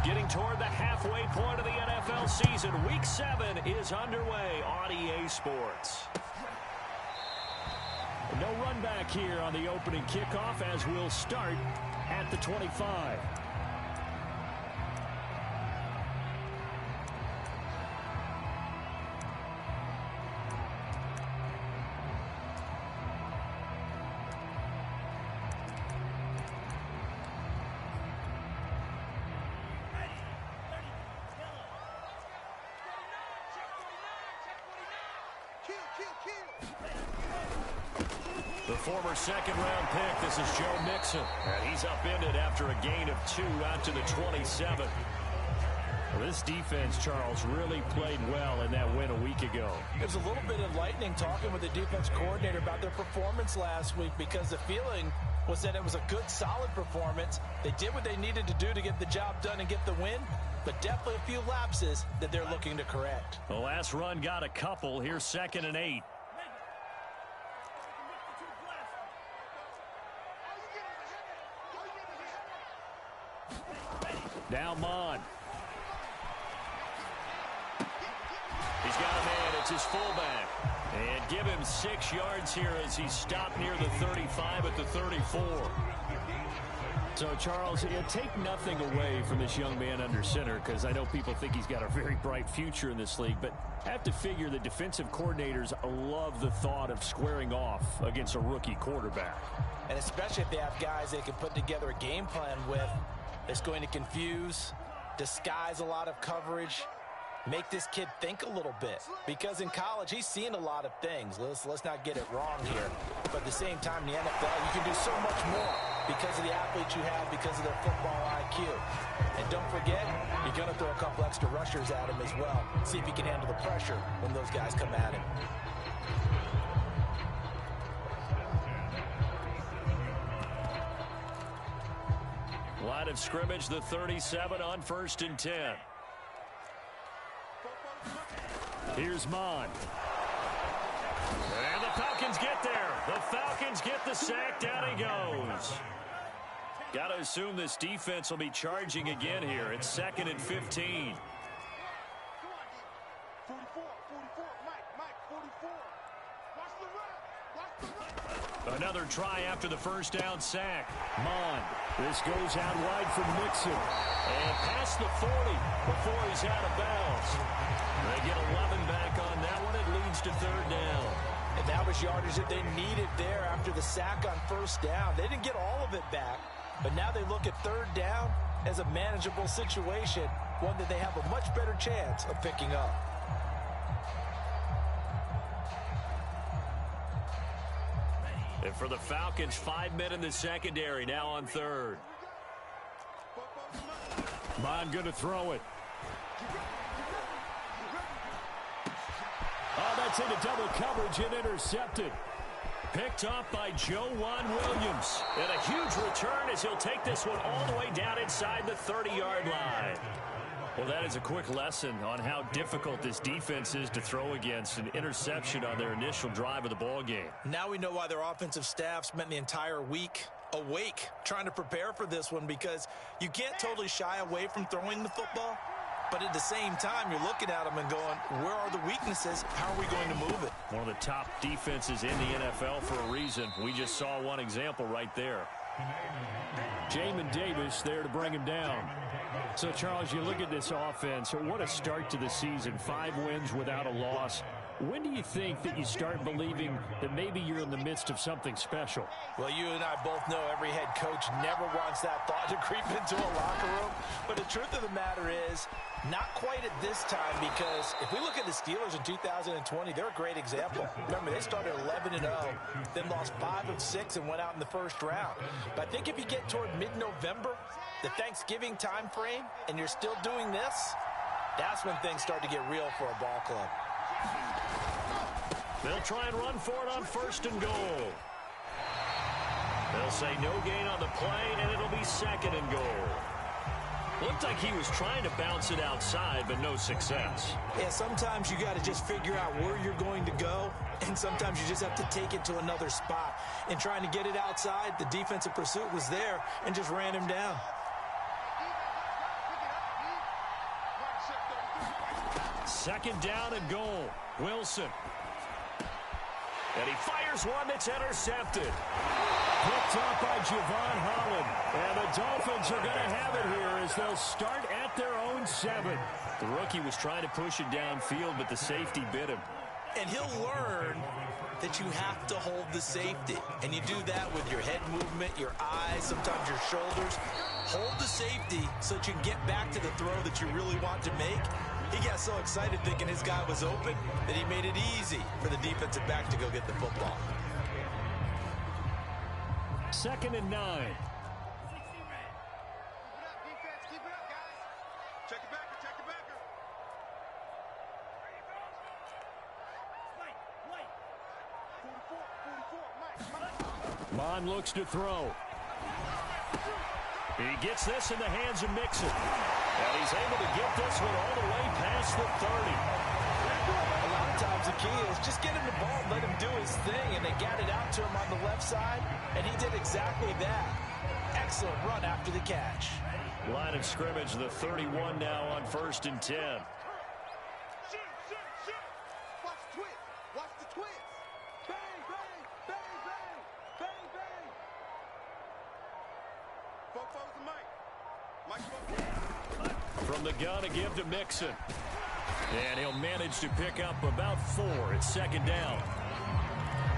Getting toward the halfway point of the NFL season. Week 7 is underway on EA Sports. No run back here on the opening kickoff as we'll start at the 25. The former second-round pick, this is Joe Mixon. And he's upended after a gain of 2 out to the 27. Well, this defense, Charles, really played well in that win a week ago. It was a little bit enlightening talking with the defense coordinator about their performance last week because the feeling was that it was a good, solid performance. They did what they needed to do to get the job done and get the win, but definitely a few lapses that they're looking to correct. The last run got a couple. Here's 2nd and 8. Now Mon. He's got a man. It's his fullback. And give him 6 yards here as he stopped near the 35 at the 34. So, Charles, take nothing away from this young man under center because I know people think he's got a very bright future in this league, but I have to figure the defensive coordinators love the thought of squaring off against a rookie quarterback. And especially if they have guys they can put together a game plan with. It's going to confuse, disguise a lot of coverage, make this kid think a little bit. Because in college, he's seen a lot of things. Let's not get it wrong here. But at the same time, in the NFL, you can do so much more because of the athletes you have, because of their football IQ. And don't forget, you're going to throw a couple extra rushers at him as well. See if he can handle the pressure when those guys come at him. Line of scrimmage, the 37 on 1st and 10. Here's Mon. And the Falcons get there. The Falcons get the sack. Down he goes. Got to assume this defense will be charging again here. It's 2nd and 15. Another try after the first down sack. Mon. This goes out wide from Mixon. And past the 40 before he's out of bounds. They get 11 back on that one. It leads to 3rd down. And that was yardage that they needed there after the sack on 1st down. They didn't get all of it back, but now they look at 3rd down as a manageable situation, one that they have a much better chance of picking up. And for the Falcons, 5 men in the secondary, now on 3rd. Mon going to throw it. Oh, that's into double coverage and intercepted. Picked off by Joejuan Williams. And a huge return as he'll take this one all the way down inside the 30-yard line. Well, that is a quick lesson on how difficult this defense is to throw against. An interception on their initial drive of the ball game. Now we know why their offensive staff spent the entire week awake trying to prepare for this one, because you can't totally shy away from throwing the football. But at the same time, you're looking at them and going, where are the weaknesses? How are we going to move it? One of the top defenses in the NFL for a reason. We just saw one example right there. Jamin Davis there to bring him down. So, Charles, you look at this offense. What a start to the season. 5 wins without a loss. When do you think that you start believing that maybe you're in the midst of something special? Well, you and I both know every head coach never wants that thought to creep into a locker room. But the truth of the matter is, not quite at this time, because if we look at the Steelers in 2020, they're a great example. Remember, they started 11-0, then lost 5 of 6 and went out in the first round. But I think if you get toward mid-November, the Thanksgiving time frame, and you're still doing this, that's when things start to get real for a ball club. They'll try and run for it on 1st and goal. They'll say no gain on the play, and it'll be 2nd and goal. Looked like he was trying to bounce it outside, but no success. Yeah, sometimes you got to just figure out where you're going to go, and sometimes you just have to take it to another spot. And trying to get it outside, the defensive pursuit was there and just ran him down. Second down and goal. Wilson. And he fires one that's intercepted. Picked up by Javon Holland. And the Dolphins are going to have it here as they'll start at their own 7. The rookie was trying to push it downfield, but the safety bit him. And he'll learn that you have to hold the safety. And you do that with your head movement, your eyes, sometimes your shoulders. Hold the safety so that you can get back to the throw that you really want to make. He got so excited thinking his guy was open that he made it easy for the defensive back to go get the football. 2nd and 9. Mon looks to throw. He gets this in the hands of Mixon. And he's able to get this one all the way past the 30. A lot of times the key is just get him the ball, let him do his thing, and they got it out to him on the left side, and he did exactly that. Excellent run after the catch. Line of scrimmage, the 31 now on 1st and 10. Watch the twist. Watch the twist. Bang, bang, bang, bang, bang, bang. Foes the mic. From the gun to give to Mixon. And he'll manage to pick up about 4. It's 2nd down.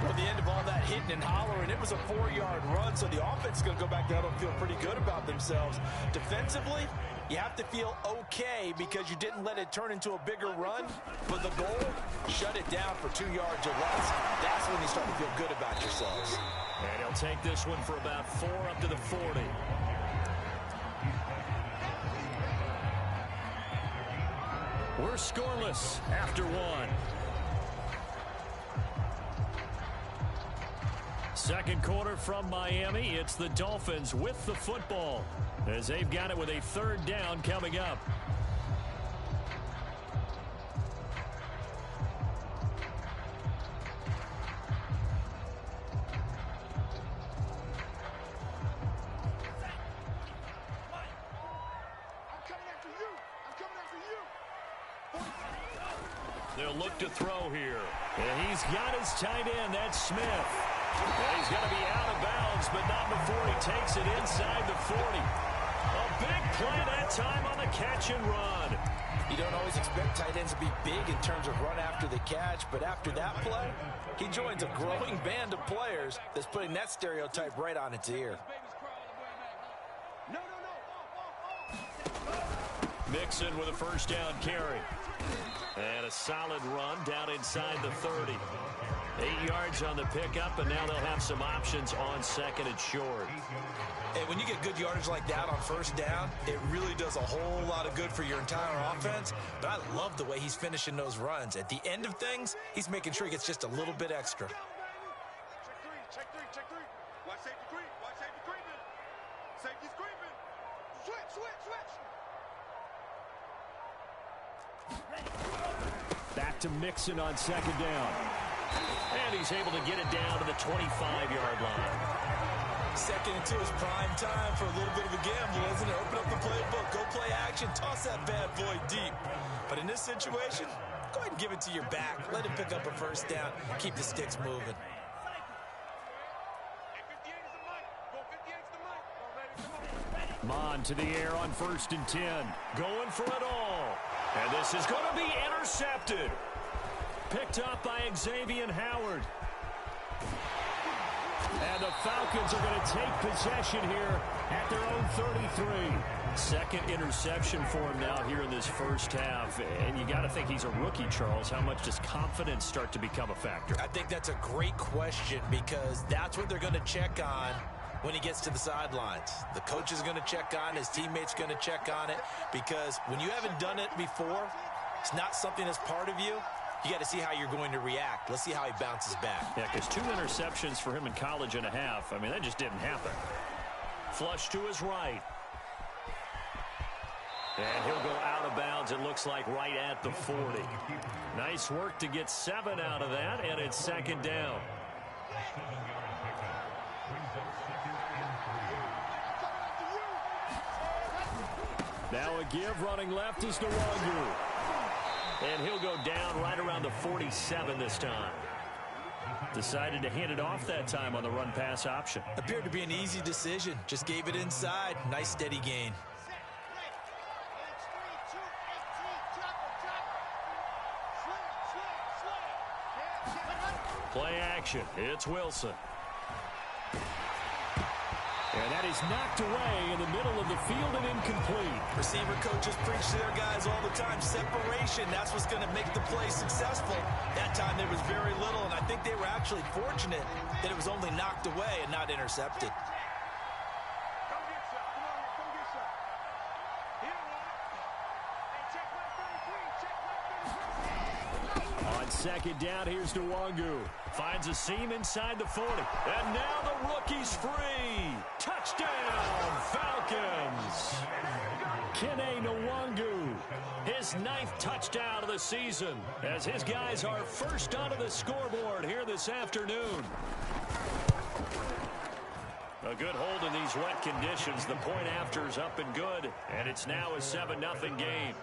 Well, the end of all that hitting and hollering, it was a 4-yard run, so the offense is going to go back there and feel pretty good about themselves. Defensively, you have to feel okay because you didn't let it turn into a bigger run. But the goal, shut it down for 2 yards or less. That's when you start to feel good about yourselves. And he'll take this one for about 4 up to the 40. We're scoreless after 1. Second quarter from Miami. It's the Dolphins with the football as they've got it with a 3rd down coming up. They'll look to throw here. And he's got his tight end. That's Smith. And he's going to be out of bounds, but not before he takes it inside the 40. A big play that time on the catch and run. You don't always expect tight ends to be big in terms of run after the catch, but after that play, he joins a growing band of players that's putting that stereotype right on its ear. Mixon with a 1st down carry. And a solid run down inside the 30. 8 yards on the pickup, and now they'll have some options on 2nd and short. And when you get good yardage like that on 1st down, it really does a whole lot of good for your entire offense. But I love the way he's finishing those runs. At the end of things, he's making sure he gets just a little bit extra. Check 3, check 3. Watch safety creep, watch safety creeping. Safety's creeping. Switch. Back to Mixon on 2nd down. And he's able to get it down to the 25-yard line. 2nd and 2 is prime time for a little bit of a gamble, isn't it? Open up the playbook, go play action, toss that bad boy deep. But in this situation, go ahead and give it to your back. Let him pick up a 1st down. Keep the sticks moving. Mon to the air on 1st and 10. Going for it all. And this is going to be intercepted. Picked up by Xavier Howard. And the Falcons are going to take possession here at their own 33. 2nd interception for him now here in this 1st half. And you got to think he's a rookie, Charles. How much does confidence start to become a factor? I think that's a great question because that's what they're going to check on when he gets to the sidelines. The coach is going to check on, his teammates going to check on it, because when you haven't done it before, it's not something that's part of you. You got to see how you're going to react. Let's see how he bounces back. Yeah, because 2 interceptions for him in college and a half. I mean, that just didn't happen. Flush to his right. And he'll go out of bounds, it looks like, right at the 40. Nice work to get 7 out of that, and it's 2nd down. Now a give running left is Nwangu. And he'll go down right around the 47 this time. Decided to hand it off that time on the run-pass option. Appeared to be an easy decision. Just gave it inside. Nice steady gain. Play action. It's Wilson. And that is knocked away in the middle of the field and incomplete. Receiver coaches preach to their guys all the time. Separation, that's what's going to make the play successful. That time there was very little, and I think they were actually fortunate that it was only knocked away and not intercepted. On second down, here's Nwangu. Finds a seam inside the 40. And now the rookie's free. Touchdown, Falcons. Kene Nwangu, his 9th touchdown of the season, as his guys are first onto the scoreboard here this afternoon. A good hold in these wet conditions. The point after is up and good, and it's now a 7-0 game.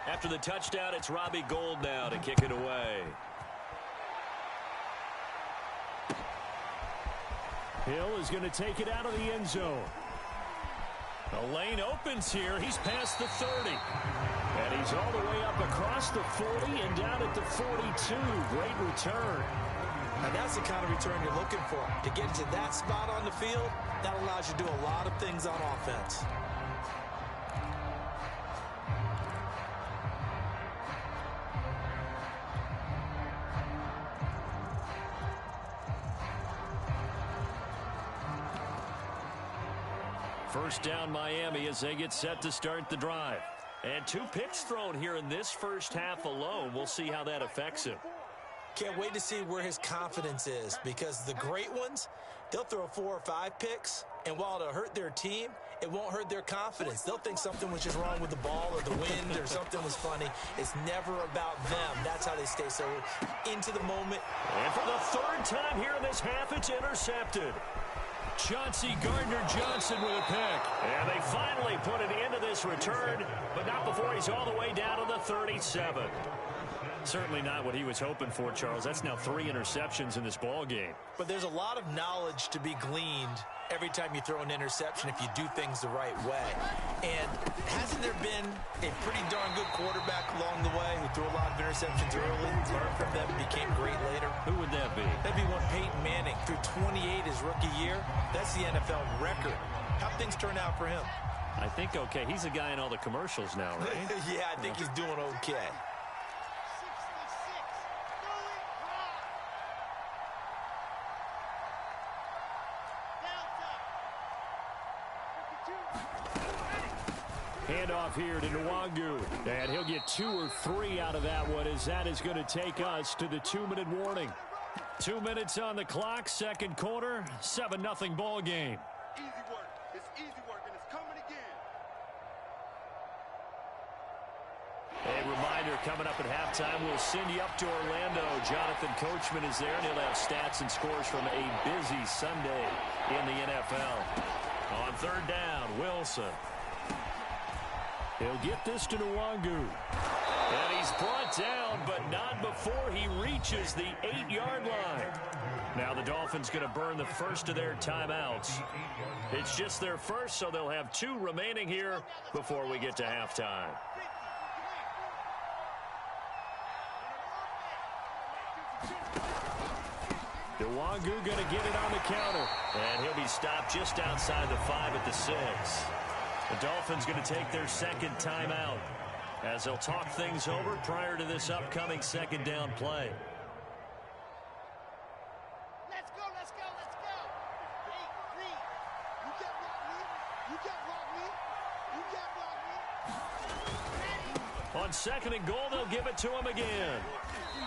After the touchdown, it's Robbie Gould now to kick it away. Hill is going to take it out of the end zone. The lane opens here. He's past the 30. And he's all the way up across the 40 and down at the 42. Great return. And that's the kind of return you're looking for. To get to that spot on the field, that allows you to do a lot of things on offense. First down Miami as they get set to start the drive. And 2 picks thrown here in this first half alone. We'll see how that affects him. Can't wait to see where his confidence is, because the great ones, they'll throw 4 or 5 picks, and while it'll hurt their team, it won't hurt their confidence. They'll think something was just wrong with the ball or the wind or something was funny. It's never about them. That's how they stay so into the moment. And for the 3rd time here in this half, it's intercepted. Chauncey Gardner-Johnson with a pick. And they finally put an end to this return, but not before he's all the way down to the 37. Certainly not what he was hoping for, Charles. That's now 3 interceptions in this ball game. But there's a lot of knowledge to be gleaned every time you throw an interception if you do things the right way. And hasn't there been a pretty darn good quarterback along the way who threw a lot of interceptions early, learned from them, and became great later? Who would that be? That'd be one Peyton Manning. Threw 28 his rookie year. That's the NFL record. How'd things turn out for him? I think okay. He's a guy in all the commercials now, right? Yeah, I think he's doing okay. Handoff here to Nwangu. And he'll get 2 or 3 out of that one, as that is going to take us to the 2-minute warning. 2 minutes on the clock, second quarter, 7-0 ball game. Easy work. It's easy work, and it's coming again. A reminder, coming up at halftime, we'll send you up to Orlando. Jonathan Coachman is there, and he'll have stats and scores from a busy Sunday in the NFL. On 3rd down, Wilson. He'll get this to Nwangu. And he's brought down, but not before he reaches the 8-yard line. Now the Dolphins going to burn the first of their timeouts. It's just their first, so they'll have 2 remaining here before we get to halftime. Nwangu going to get it on the counter. And he'll be stopped just outside the 5 at the 6. The Dolphins going to take their second timeout as they'll talk things over prior to this upcoming second down play. Let's go, let's go, let's go. Hey, Reed, you can't block me. You can't block me. You can't block me. On 2nd and goal, they'll give it to him again.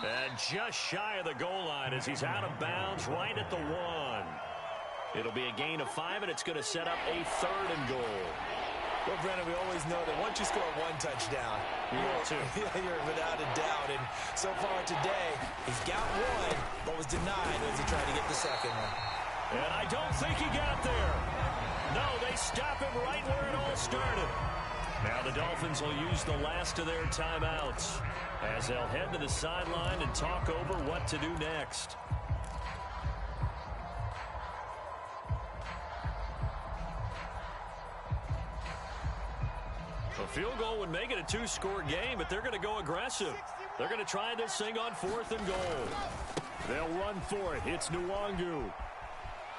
And just shy of the goal line as he's out of bounds right at the 1. It'll be a gain of 5, and it's going to set up a 3rd and goal. Well, Brennan, we always know that once you score one touchdown, you're without a doubt. And so far today, he's got one, but was denied as he tried to get the second one. And I don't think he got there. No, they stop him right where it all started. Now the Dolphins will use the last of their timeouts as they'll head to the sideline and talk over what to do next. A field goal would make it a two-score game, but they're going to go aggressive. They're going to try this thing on 4th and goal. They'll run for it. It's Nwangu.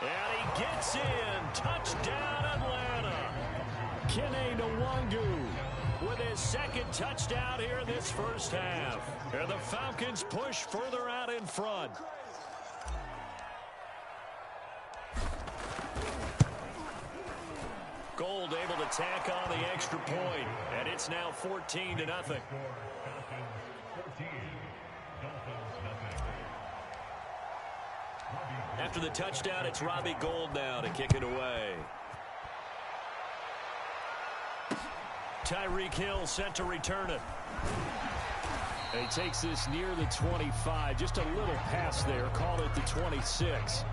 And he gets in. Touchdown, Atlanta. Kene Nwangu with his second touchdown here in this first half. And the Falcons push further out in front. Gold able to tack on the extra point, and it's now 14-0. After the touchdown, it's Robbie Gould now to kick it away. Tyreek Hill set to return it. And he takes this near the 25. Just a little pass there. Call it the 26.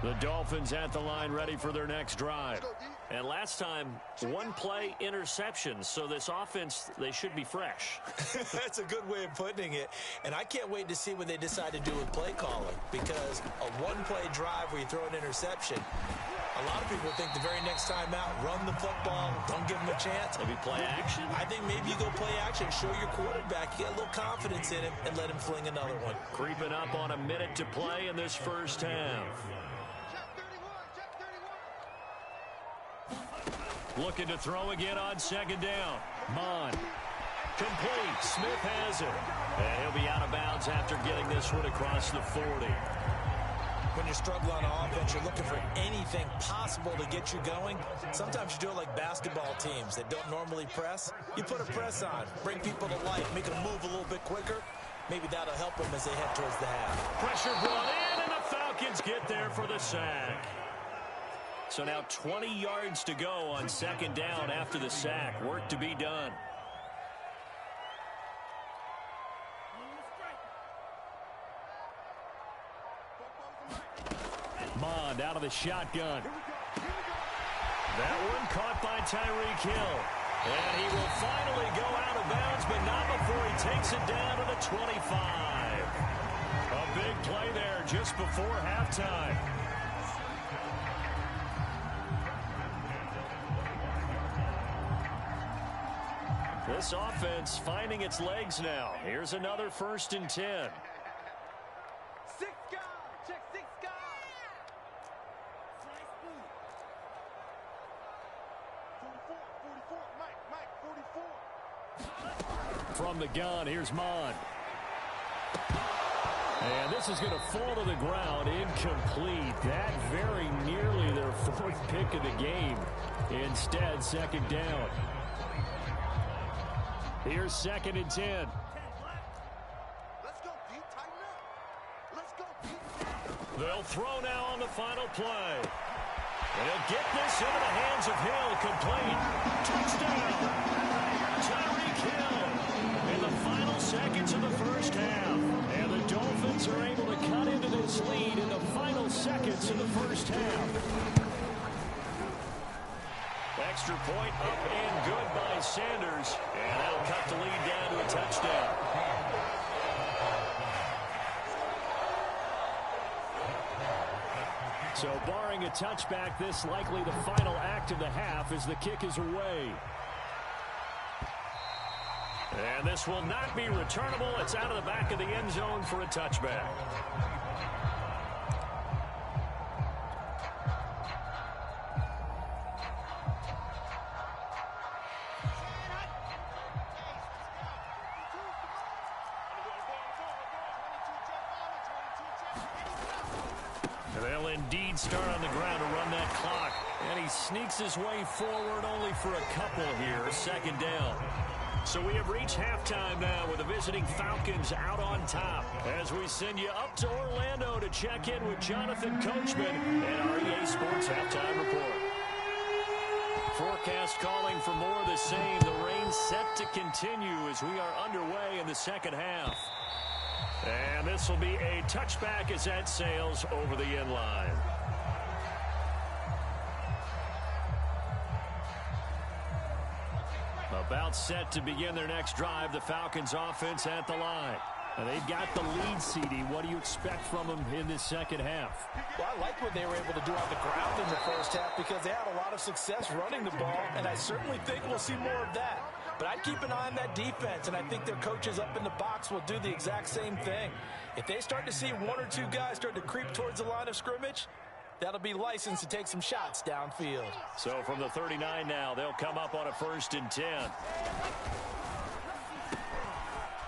The Dolphins at the line ready for their next drive. And last time, one play interception. So this offense, they should be fresh. That's a good way of putting it. And I can't wait to see what they decide to do with play calling. Because a one-play drive where you throw an interception, a lot of people think the very next time out, run the football, don't give them a chance. Maybe play action? I think maybe you go play action, show your quarterback, you get a little confidence in him, and let him fling another one. Creeping up on a minute to play in this first half. Looking to throw again on second down. Mon. Complete. Smith has it. And he'll be out of bounds after getting this one across the 40. When you're struggling on offense, you're looking for anything possible to get you going. Sometimes you do it like basketball teams that don't normally press. You put a press on, bring people to life, make them move a little bit quicker. Maybe that'll help them as they head towards the half. Pressure brought in, and the Falcons get there for the sack. So now 20 yards to go on second down after the sack. Work to be done. Mond out of the shotgun. That one caught by Tyreek Hill. And he will finally go out of bounds, but not before he takes it down to the 25. A big play there just before halftime. This offense finding its legs now. Here's another 1st and 10. 6 guys. Check 6 guys. Forty-four. Mike, 44. From the gun, here's Mon. And this is going to fall to the ground. Incomplete. That very nearly their 4th pick of the game. Instead, second down. Here's 2nd and 10. Let's go, Pete. Tighten up. Let's go, Pete. They'll throw now on the final play. And he'll get this into the hands of Hill. Complete. Touchdown. Tyreek Hill in the final seconds of the first half. And the Dolphins are able to cut into this lead in the final seconds of the first half. Extra point up and good by Sanders. And that'll cut the lead down to a touchdown. So barring a touchback, this likely the final act of the half as the kick is away. And this will not be returnable. It's out of the back of the end zone for a touchback. They'll indeed start on the ground to run that clock. And he sneaks his way forward only for a couple here. Second down. So we have reached halftime now with the visiting Falcons out on top. As we send you up to Orlando to check in with Jonathan Coachman and our EA Sports Halftime Report. Forecast calling for more of the same. The rain set to continue as we are underway in the second half. And this will be a touchback as that sails over the end line. About set to begin their next drive, the Falcons offense at the line. And they've got the lead, CD. What do you expect from them in this second half? Well, I like what they were able to do on the ground in the first half because they had a lot of success running the ball, and I certainly think we'll see more of that. But I'd keep an eye on that defense, and I think their coaches up in the box will do the exact same thing. If they start to see one or two guys start to creep towards the line of scrimmage, that'll be licensed to take some shots downfield. So from the 39 now, they'll come up on a 1st and 10.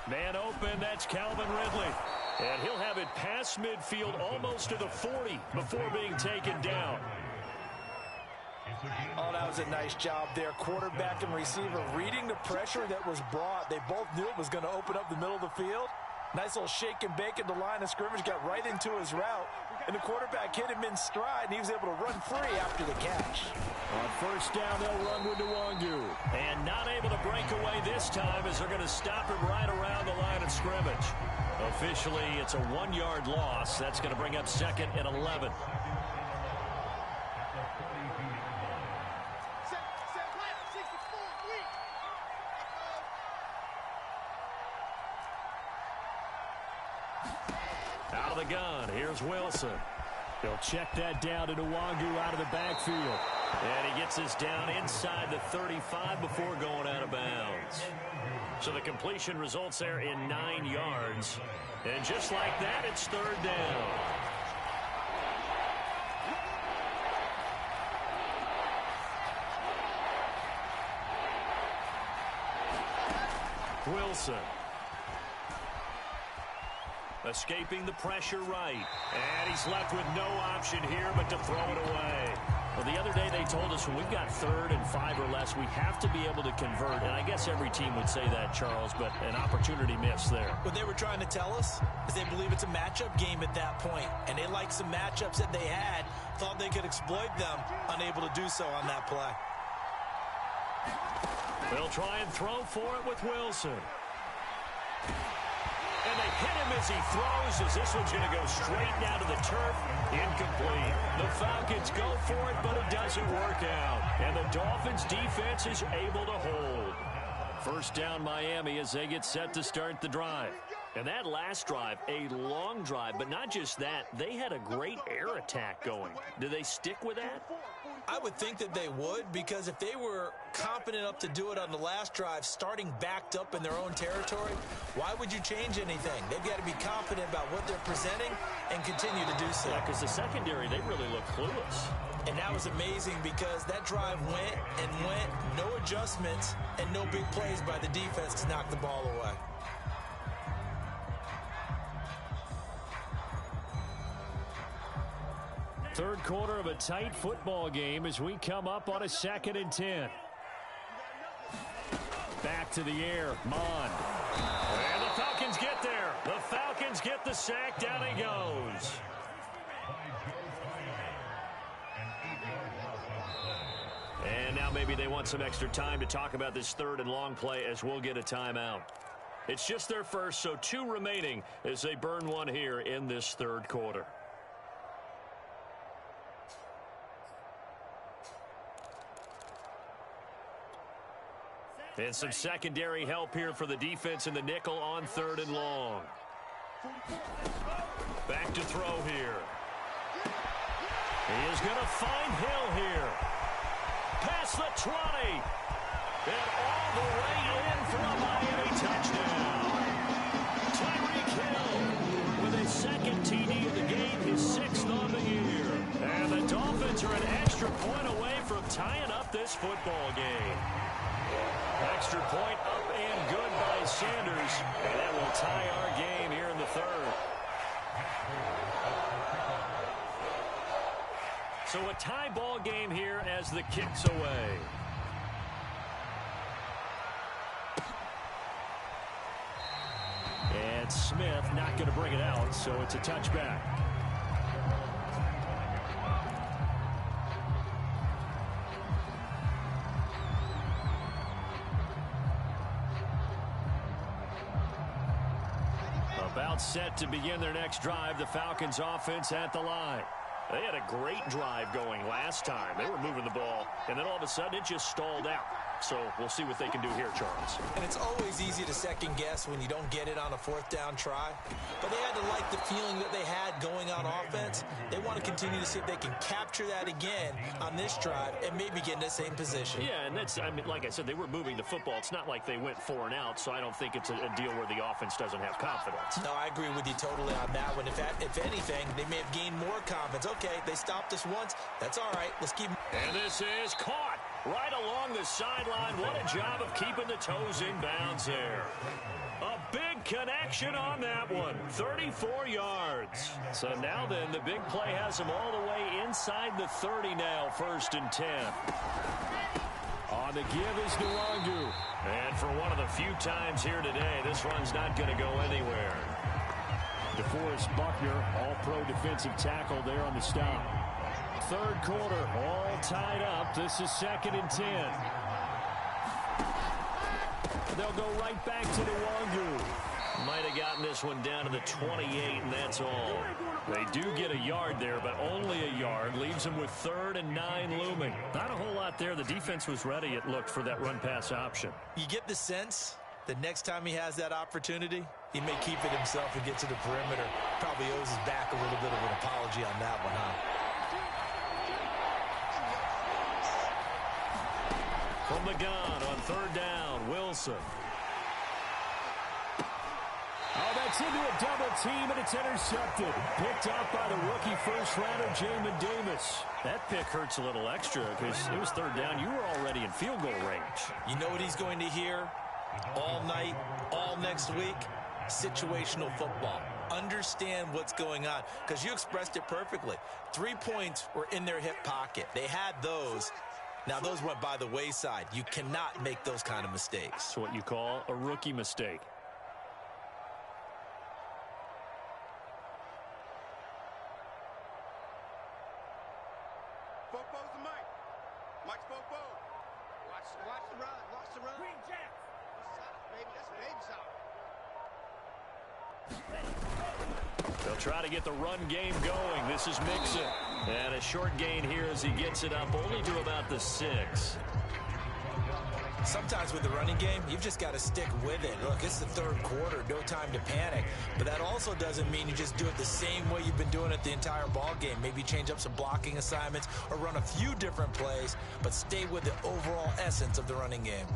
Man open, that's Calvin Ridley. And he'll have it past midfield almost to the 40 before being taken down. Oh, that was a nice job there. Quarterback and receiver reading the pressure that was brought. They both knew it was going to open up the middle of the field. Nice little shake and bake at the line of scrimmage, got right into his route. And the quarterback hit him in stride, and he was able to run free after the catch. On 1st down, they'll run with Nwangu. And not able to break away this time as they're going to stop him right around the line of scrimmage. Officially, it's a 1-yard loss. That's going to bring up 2nd and 11. Out of the gun, here's Wilson. He'll check that down to Nwangu out of the backfield. And he gets this down inside the 35 before going out of bounds. So the completion results there in 9 yards. And just like that, it's 3rd down. Wilson. Escaping the pressure right. And he's left with no option here but to throw it away. Well, the other day they told us when we've got 3rd and 5 or less, we have to be able to convert. And I guess every team would say that, Charles, but an opportunity missed there. What they were trying to tell us is they believe it's a matchup game at that point. And they liked some matchups that they had, thought they could exploit them, unable to do so on that play. They'll try and throw for it with Wilson. And they hit him as he throws, as this one's going to go straight down to the turf. Incomplete. The Falcons go for it, but it doesn't work out. And the Dolphins' defense is able to hold. 1st down Miami as they get set to start the drive. And that last drive, a long drive, but not just that, they had a great air attack going. Do they stick with that? I would think that they would, because if they were confident enough to do it on the last drive, starting backed up in their own territory, why would you change anything? They've got to be confident about what they're presenting and continue to do so. Yeah, because the secondary, they really look clueless. And that was amazing because that drive went and went, no adjustments, and no big plays by the defense to knock the ball away. Third quarter of a tight football game as we come up on a 2nd and 10. Back to the air, Mon. And the Falcons get there. The Falcons get the sack. Down he goes. And now maybe they want some extra time to talk about this 3rd and long play as we'll get a timeout. It's just their first, so 2 remaining as they burn one here in this 3rd quarter. And some secondary help here for the defense in the nickel on 3rd and long. Back to throw here. He is going to find Hill here. Past the 20. And all the way in for a Miami touchdown. Tyreek Hill with his 2nd TD of the game, his 6th on the year. And the Dolphins are an extra point away from tying up this football game. Extra point up and good by Sanders. And that will tie our game here in the 3rd. So a tie ball game here as the kick's away. And Smith not going to bring it out, so it's a touchback. About set to begin their next drive, the Falcons offense at the line. They had a great drive going last time. They were moving the ball, and then all of a sudden it just stalled out. So we'll see what they can do here, Charles. And it's always easy to second guess when you don't get it on a fourth down try. But they had to like the feeling that they had going on offense. They want to continue to see if they can capture that again on this drive and maybe get in the same position. Yeah, and that's, I mean, like I said, they were moving the football. It's not like they went 4 and out, so I don't think it's a deal where the offense doesn't have confidence. No, I agree with you totally on that one. If anything, they may have gained more confidence. Okay, they stopped us once. That's all right. Let's keep. And this is caught right along the sideline. What a job of keeping the toes in bounds there. A big connection on that one. 34 yards. So now then, the big play has them all the way inside the 30 now, 1st and 10. On the give is Nwangu. And for one of the few times here today, this run's not going to go anywhere. DeForest Buckner, all-pro defensive tackle there on the stop. 3rd quarter, all tied up. This is 2nd and 10. They'll go right back to Nwangu. Might have gotten this one down to the 28, and that's all. They do get a yard there, but only a yard. Leaves them with 3rd and 9 looming. Not a whole lot there. The defense was ready, it looked, for that run-pass option. You get the sense that next time he has that opportunity, he may keep it himself and get to the perimeter. Probably owes his back a little bit of an apology on that one, huh? From the gun on 3rd down, Wilson. Oh, that's into a double team, and it's intercepted. Picked up by the rookie first-rounder, Jamin Davis. That pick hurts a little extra because it was 3rd down. You were already in field goal range. You know what he's going to hear all night, all next week? Situational football. Understand what's going on, because you expressed it perfectly. 3 points were in their hip pocket. They had those. Now, those went by the wayside. You cannot make those kind of mistakes. That's what you call a rookie mistake. Fofo's the Mike. Mike's Fofo. Watch the run. Watch the run. Green Jack. Baby, that's baby south. They'll try to get the run game going. This is Mixon. And a short gain here as he gets it up only to about the 6. Sometimes with the running game, you've just got to stick with it. Look, it's the 3rd quarter, no time to panic. But that also doesn't mean you just do it the same way you've been doing it the entire ball game. Maybe change up some blocking assignments or run a few different plays, but stay with the overall essence of the running game.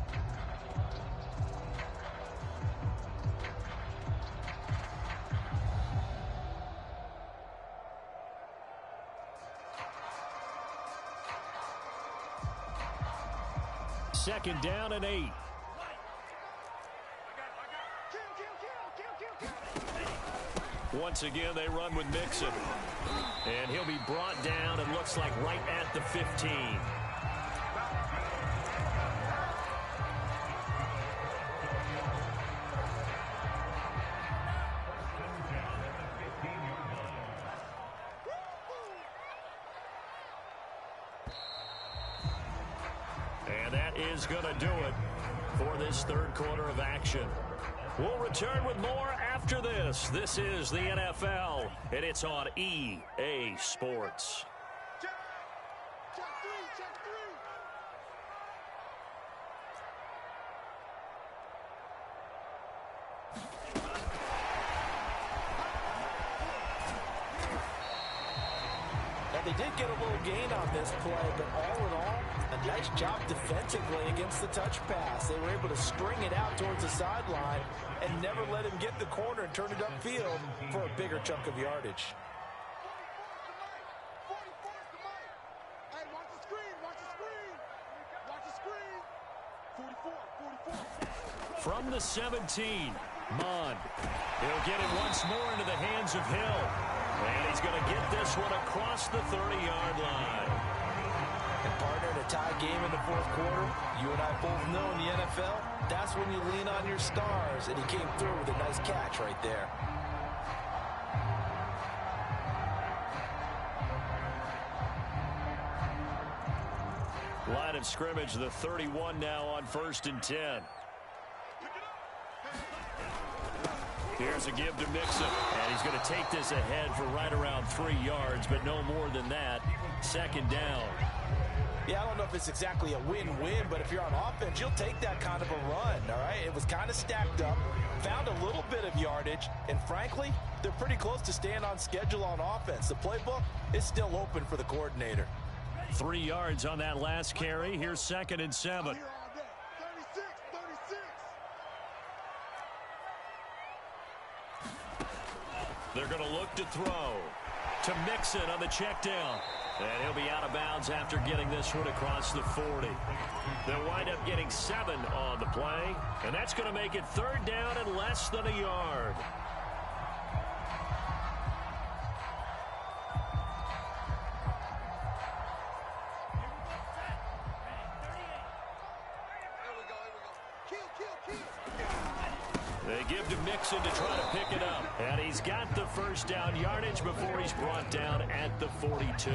Second down and 8. Once again, they run with Mixon. And he'll be brought down, it looks like, right at the 15. And that is going to do it for this 3rd quarter of action. We'll return with more after this. This is the NFL, and it's on EA Sports. Check 3, check 3. Now, they did get a little gain on this play, but all in all, a nice job defensively against the touch pass. They were able to string it out towards the sideline and never let him get the corner and turn it upfield for a bigger chunk of yardage. 44's the Mike. Hey, watch the screen, watch the screen. Watch the screen. 44. From the 17, Mond. He'll get it once more into the hands of Hill. And he's going to get this one across the 30-yard line. And partner, in a tie game in the fourth quarter, you and I both know in the NFL, that's when you lean on your stars, and he came through with a nice catch right there. Line of scrimmage, the 31 now on 1st and 10. Here's a give to Mixon, and he's going to take this ahead for right around 3 yards, but no more than that. 2nd down. Yeah, I don't know if it's exactly a win-win, but if you're on offense, you'll take that kind of a run, all right? It was kind of stacked up, found a little bit of yardage, and frankly, they're pretty close to staying on schedule on offense. The playbook is still open for the coordinator. 3 yards on that last carry. Here's 2nd and 7. 36. They're going to look to throw to Mixon on the check down. And he'll be out of bounds after getting this one across the 40. They'll wind up getting 7 on the play. And that's going to make it 3rd down and less than a yard. They give to Mixon to try to pick it up. And he's got the 1st down yardage before he's brought down at the 42.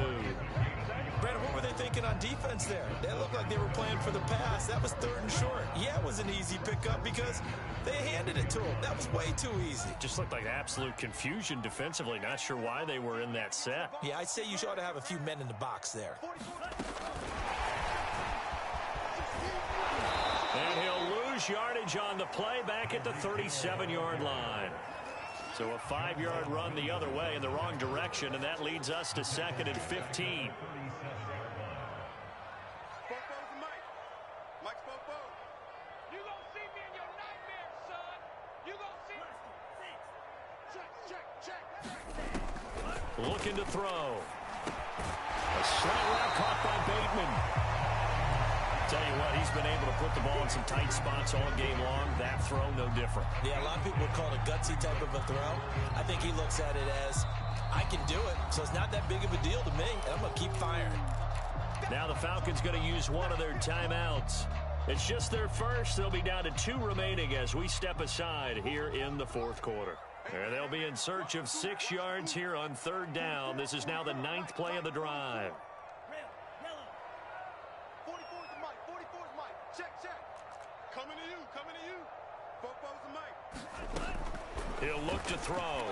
Brandon, what were they thinking on defense there? They looked like they were playing for the pass. That was 3rd and short. Yeah, it was an easy pickup because they handed it to him. That was way too easy. Just looked like absolute confusion defensively. Not sure why they were in that set. Yeah, I'd say you ought to have a few men in the box there. And he'll lose yardage on the play back at the 37-yard line. So a 5-yard run the other way in the wrong direction, and that leads us to 2nd and 15. Looking to throw. A slant route caught by Bateman. Tell you what, he's been able to put the ball in some tight spots all game long. That throw, no different. Yeah, a lot of people would call it a gutsy type of a throw. I think he looks at it as, I can do it, so it's not that big of a deal to me, and I'm going to keep firing. Now the Falcons going to use one of their timeouts. It's just their first. They'll be down to 2 remaining as we step aside here in the 4th quarter. And they'll be in search of 6 yards here on 3rd down. This is now the 9th play of the drive. 44's the mic. 44's mic. Check. Coming to you. 44's the mic. He'll look to throw.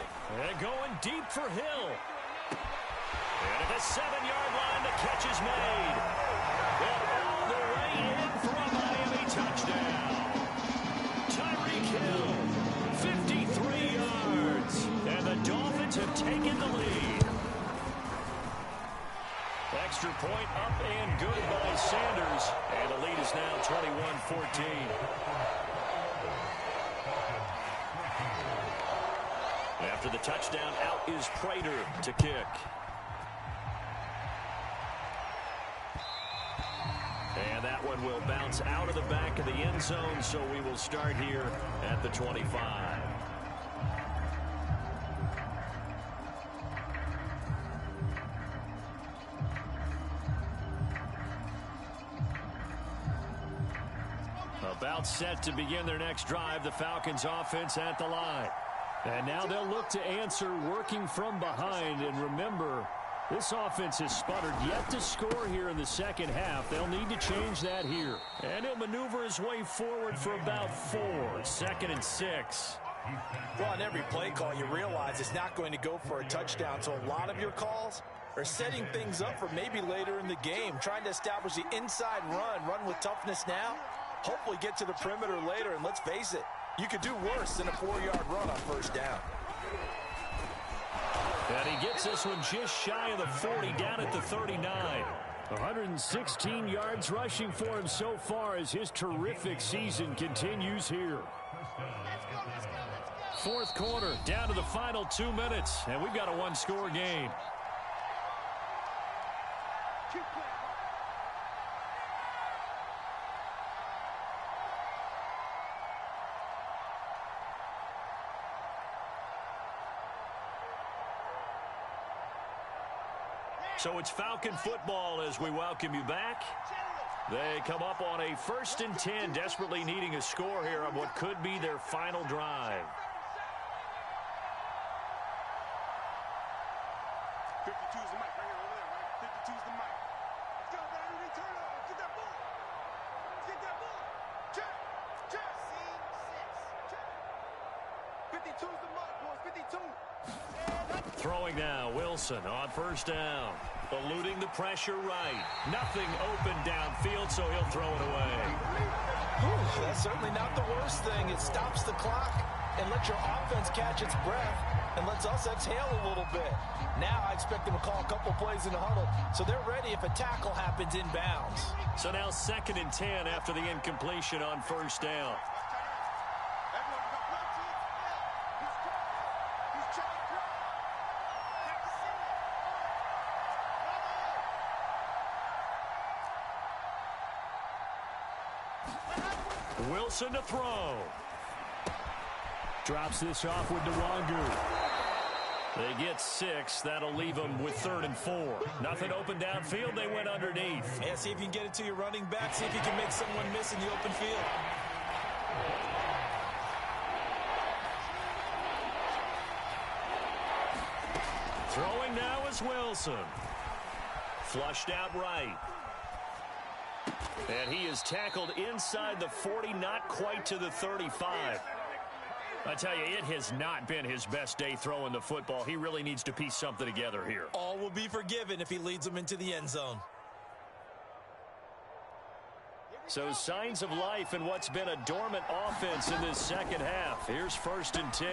And going deep for Hill. And at the 7-yard line, the catch is made. And all the way in for a Miami touchdown. Tyreek Hill, 53 yards. And the Dolphins have taken the lead. Extra point up and good by Sanders. And the lead is now 21-14. After the touchdown, out is Prater to kick. And that one will bounce out of the back of the end zone, so we will start here at the 25. About set to begin their next drive, the Falcons offense at the line. And now they'll look to answer working from behind. And remember, this offense has sputtered yet to score here in the second half. They'll need to change that here. And he'll maneuver his way forward for about 4. 2nd and 6. Well, on every play call, you realize it's not going to go for a touchdown. So a lot of your calls are setting things up for maybe later in the game, trying to establish the inside run with toughness now, hopefully get to the perimeter later. And let's face it, you could do worse than a 4-yard run on 1st down. And he gets this one just shy of the 40, down at the 39. 116 yards rushing for him so far as his terrific season continues here. 4th quarter, down to the final 2 minutes, and we've got a 1-score game. So it's Falcon football as we welcome you back. They come up on a 1st and 10, desperately needing a score here on what could be their final drive. 52's the mic right here, over there, right? 52's the mic. Let's go, baby. We turn over. Get that ball. Let's get that ball. Check. Check. Scene 6. Check. 52's the mic, boys. 52. Throwing now, Wilson on 1st down. Eluding the pressure right. Nothing open downfield, so he'll throw it away. Whew, that's certainly not the worst thing. It stops the clock and lets your offense catch its breath and lets us exhale a little bit. Now I expect them to call a couple plays in the huddle, so they're ready if a tackle happens inbounds. So now 2nd and 10 after the incompletion on 1st down. Wilson to throw. Drops this off with Nwangu. They get 6. That'll leave them with 3rd and 4. Nothing open downfield. They went underneath. Yeah, see if you can get it to your running back. See if you can make someone miss in the open field. Throwing now is Wilson. Flushed out right. And he is tackled inside the 40, not quite to the 35. I tell you, it has not been his best day throwing the football. He really needs to piece something together here. All will be forgiven if he leads them into the end zone. So signs of life in what's been a dormant offense in this second half. Here's 1st and 10.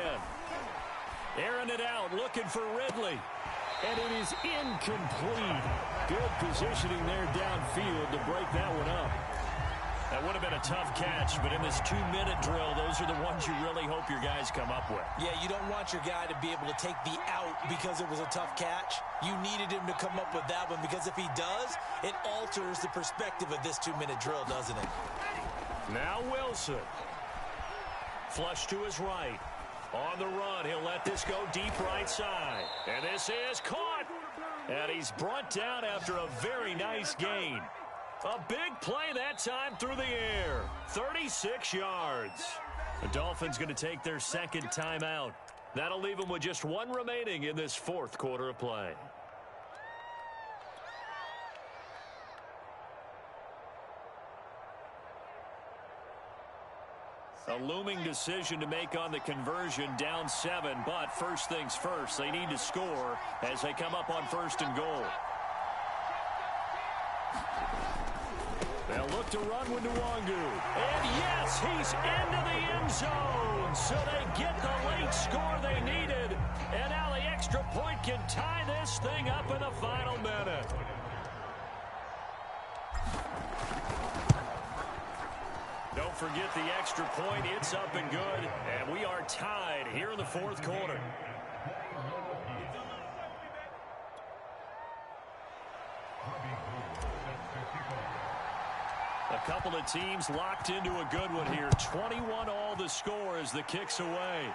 Airing it out, looking for Ridley. And it is incomplete. Good positioning there downfield to break that one up. That would have been a tough catch, but in this 2-minute drill, those are the ones you really hope your guys come up with. Yeah, you don't want your guy to be able to take the out because it was a tough catch. You needed him to come up with that one because if he does, it alters the perspective of this 2-minute drill, doesn't it? Now Wilson. Flush to his right. On the run, he'll let this go deep right side. And this is caught. And he's brought down after a very nice gain. A big play that time through the air. 36 yards. The Dolphins going to take their 2nd timeout. That'll leave them with just 1 remaining in this 4th quarter of play. A looming decision to make on the conversion, down 7, but first things first, they need to score as they come up on 1st and goal. They'll look to run with Nwangu. And yes, he's into the end zone. So they get the late score they needed. And now the extra point can tie this thing up in the final minute. Don't forget the extra point. It's up and good. And we are tied here in the 4th quarter. A couple of teams locked into a good one here. 21 all the score as the kick's away.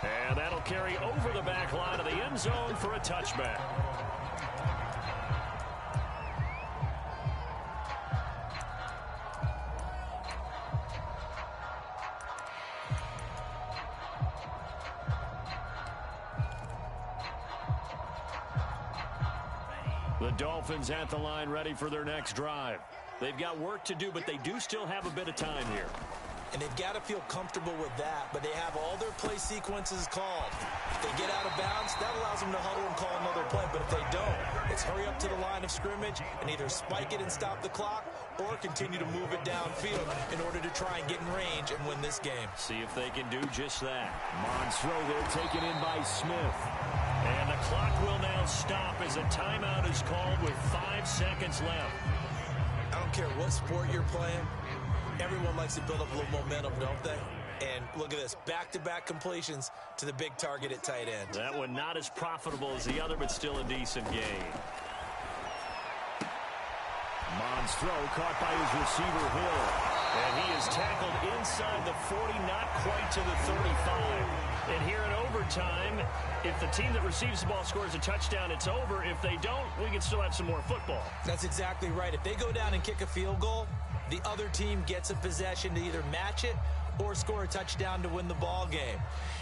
And that'll carry over the back line of the end zone for a touchback. The Dolphins at the line ready for their next drive. They've got work to do, but they do still have a bit of time here. And they've got to feel comfortable with that, but they have all their play sequences called. If they get out of bounds, that allows them to huddle and call another play. But if they don't, it's hurry up to the line of scrimmage and either spike it and stop the clock or continue to move it downfield in order to try and get in range and win this game. See if they can do just that. Monthrow there taken in by Smith. And the clock will now stop as a timeout is called with 5 seconds left. I don't care what sport you're playing. Everyone likes to build up a little momentum, don't they? And look at this, back-to-back completions to the big target at tight end. That one not as profitable as the other, but still a decent gain. Monthrow caught by his receiver, Hill. And he is tackled inside the 40, not quite to the 35. And here in overtime, if the team that receives the ball scores a touchdown, it's over. If they don't, we can still have some more football. That's exactly right. If they go down and kick a field goal, the other team gets a possession to either match it or score a touchdown to win the ball game.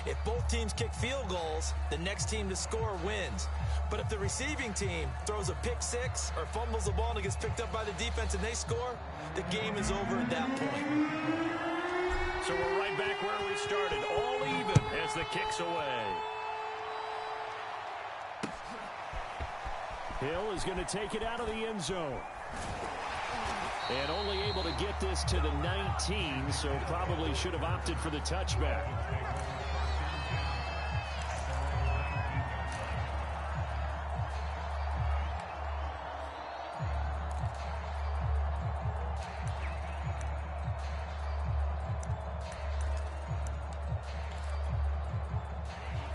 If both teams kick field goals, the next team to score wins. But if the receiving team throws a pick six or fumbles the ball and it gets picked up by the defense and they score, the game is over at that point. So we're right back where we started, all even as the kick's away. Hill is going to take it out of the end zone. And only able to get this to the 19, so probably should have opted for the touchback.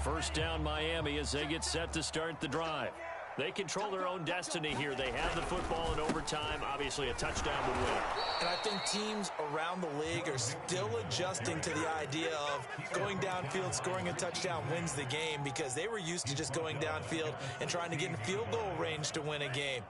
First down, Miami, as they get set to start the drive. They control their own destiny here. They have the football in overtime. Obviously, a touchdown to win. And I think teams around the league are still adjusting to the idea of going downfield, scoring a touchdown wins the game, because they were used to just going downfield and trying to get in field goal range to win a game.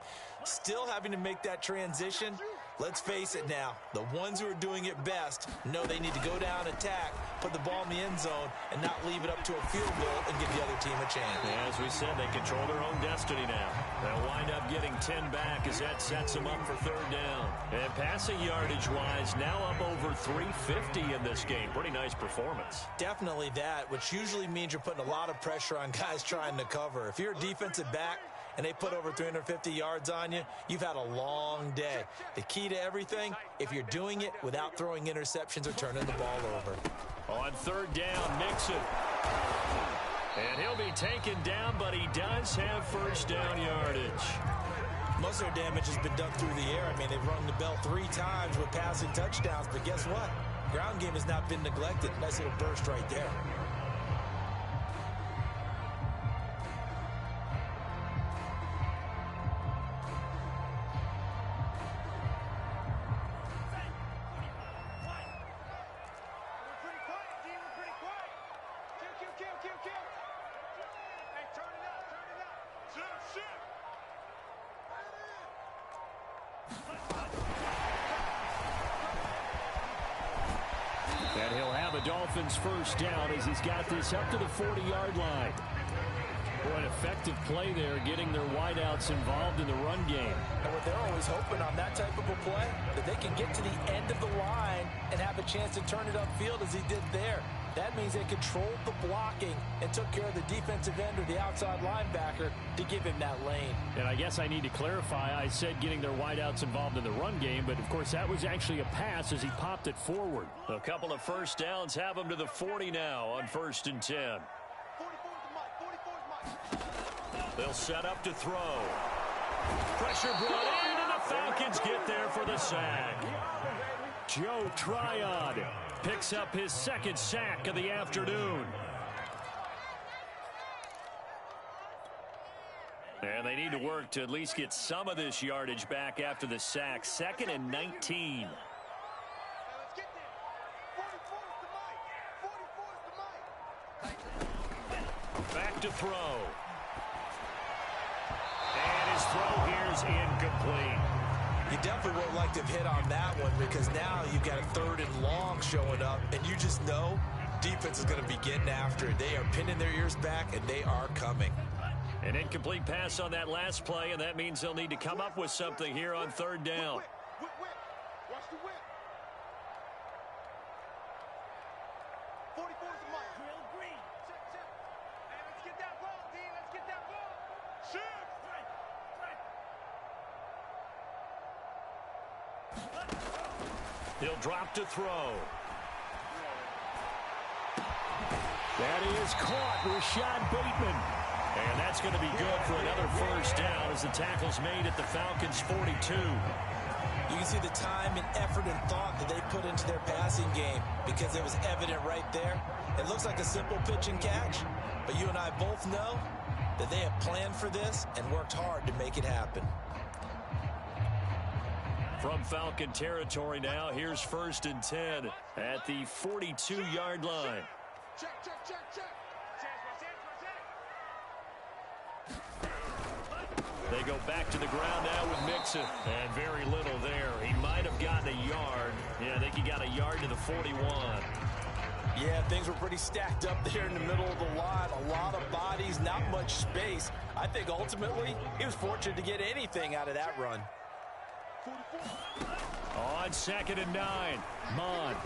Still having to make that transition. Let's face it now, the ones who are doing it best know they need to go down, attack, put the ball in the end zone, and not leave it up to a field goal and give the other team a chance. Yeah, as we said, they control their own destiny now. They'll wind up getting 10 back as that sets them up for third down. And passing yardage-wise, now up over 350 in this game. Pretty nice performance. Definitely that, which usually means you're putting a lot of pressure on guys trying to cover. If you're a defensive back, and they put over 350 yards on you, you've had a long day. The key to everything, if you're doing it without throwing interceptions or turning the ball over. On third down, Nixon. And he'll be taken down, but he does have first down yardage. Most of their damage has been done through the air. I mean, they've rung the bell 3 times with passing touchdowns, but guess what? Ground game has not been neglected. Nice little burst right there. And he'll have a Dolphins first down as he's got this up to the 40-yard line. Boy, an effective play there, getting their wideouts involved in the run game. And what they're always hoping on that type of a play, that they can get to the end of the line and have a chance to turn it upfield as he did there. That means they controlled the blocking and took care of the defensive end or the outside linebacker to give him that lane. And I guess I need to clarify, I said getting their wideouts involved in the run game, but of course that was actually a pass as he popped it forward. A couple of first downs have him to the 40 now on 1st and 10. They'll set up to throw. Pressure brought in, and the Falcons get there for the sack. Joe Tryon picks up his second sack of the afternoon. And they need to work to at least get some of this yardage back after the sack. 2nd and 19. Back to throw. And his throw here is incomplete. You definitely would like to have hit on that one, because now you've got a 3rd and long showing up, and you just know defense is going to be getting after it. They are pinning their ears back, and they are coming. An incomplete pass on that last play, and that means they'll need to come up with something here on 3rd down. Watch the whip. 44 is the mic. Drill green. Chip. Hey, let's get that ball, D. Let's get that ball. Chip. He'll drop to throw. That is caught, Rashad Bateman. And that's going to be good for another first down as the tackle's made at the Falcons' 42. You can see the time and effort and thought that they put into their passing game, because it was evident right there. It looks like a simple pitch and catch, but you and I both know that they have planned for this and worked hard to make it happen. From Falcon territory now, here's 1st and 10 at the 42-yard line. Check, check, check, check. They go back to the ground now with Mixon. And very little there. He might have gotten a yard. Yeah, I think he got a yard to the 41. Yeah, things were pretty stacked up there in the middle of the line. A lot of bodies, not much space. I think ultimately he was fortunate to get anything out of that run. On 2nd and 9, Mond.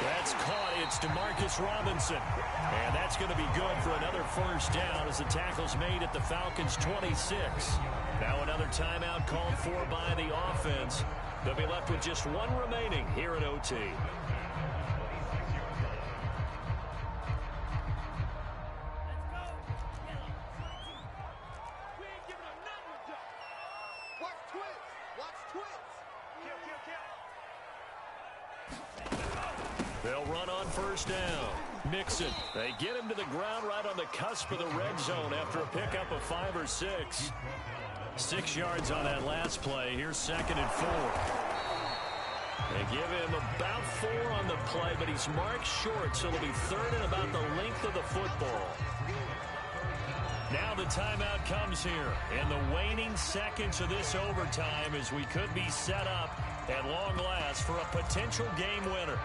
That's caught. It's DeMarcus Robinson. And that's going to be good for another 1st down as the tackle's made at the Falcons' 26. Now another timeout called for by the offense. They'll be left with just one remaining here at OT. They'll run on 1st down. Mixon. They get him to the ground right on the cusp of the red zone after a pickup of 5 or 6. 6 yards on that last play. Here's 2nd and 4. They give him about 4 on the play, but he's marked short, so it'll be 3rd and about the length of the football. Now the timeout comes here in the waning seconds of this overtime as we could be set up at long last for a potential game winner.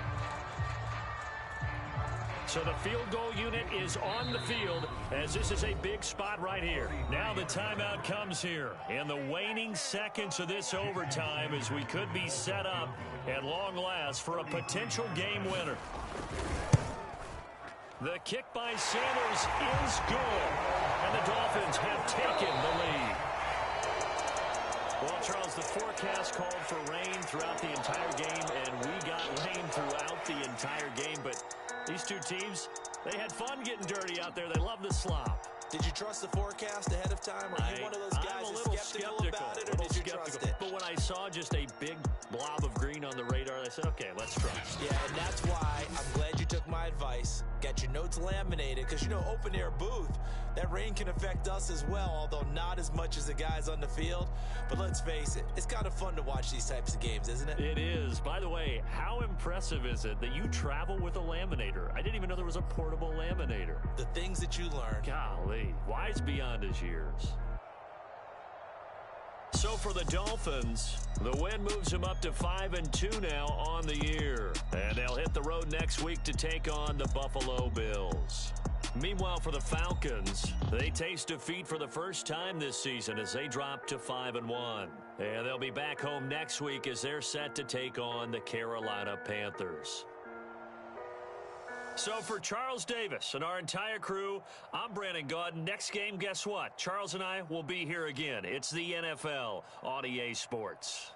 So the field goal unit is on the field as this is a big spot right here. Now the timeout comes here in the waning seconds of this overtime as we could be set up at long last for a potential game winner. The kick by Sanders is good, and the Dolphins have taken the lead. Well, Charles, the forecast called for rain throughout the entire game, and we got rain throughout the entire game, but these two teams, they had fun getting dirty out there. They love the slop. Did you trust the forecast ahead of time? Are you one of those guys I'm a who's little skeptical about it, or did you trust it? But when I saw just a big blob of green on the radar, I said, okay, let's trust. Yeah, and that's why I'm glad you took my advice. Got your notes laminated, because, you know, open-air booth, that rain can affect us as well, although not as much as the guys on the field. But let's face it, it's kind of fun to watch these types of games, isn't it? It is. By the way, how impressive is it that you travel with a laminator? I didn't even know there was a portable laminator. The things that you learn. Golly, wise beyond his years. So for the Dolphins, the win moves them up to 5-2 now on the year. And they'll hit the road next week to take on the Buffalo Bills. Meanwhile, for the Falcons, they taste defeat for the first time this season as they drop to 5-1. And they'll be back home next week as they're set to take on the Carolina Panthers. So for Charles Davis and our entire crew, I'm Brandon Gaudin. Next game, guess what? Charles and I will be here again. It's the NFL on EA Sports.